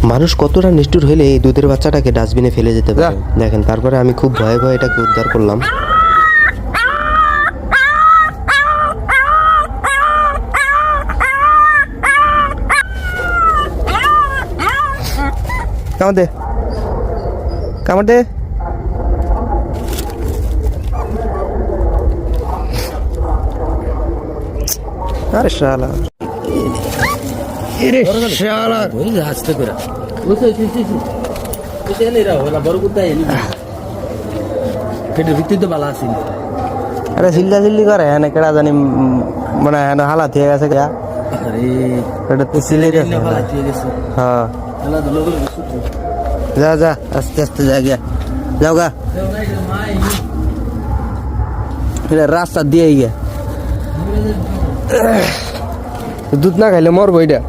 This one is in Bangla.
মানুষ কতটা নিষ্ঠুর হলে এই দুধের বাচ্চাটাকে ডাস্টবিনে ফেলে যেতে পারে দেখেন। তারপরে আমি খুব ভয়ে ভয়ে এটাকে উদ্ধার করলাম। কামড় দে, কামড় দে। আরে শালা, এরে শালা, ওই আসতে করে বুঝতে বুঝতে নেই রা ওলা বড় কুত্তা এনি পেটের ভিতরে তো বালা আছে। আরে চিল্লা চিল্লি করে হ্যাঁ কেডা জানি মানে হ্যাঁ হালাত হয়ে গেছে গা। আরে এটা তো সিলে গেছে। বালা দিয়ে গেছে। হ্যাঁ আলা দুলো করে যা যা আস্তে আস্তে যা গিয়া যাও গা। এটা রাস্তা দিয়ে গিয়া দুধ না খাইলে মরবো এটা।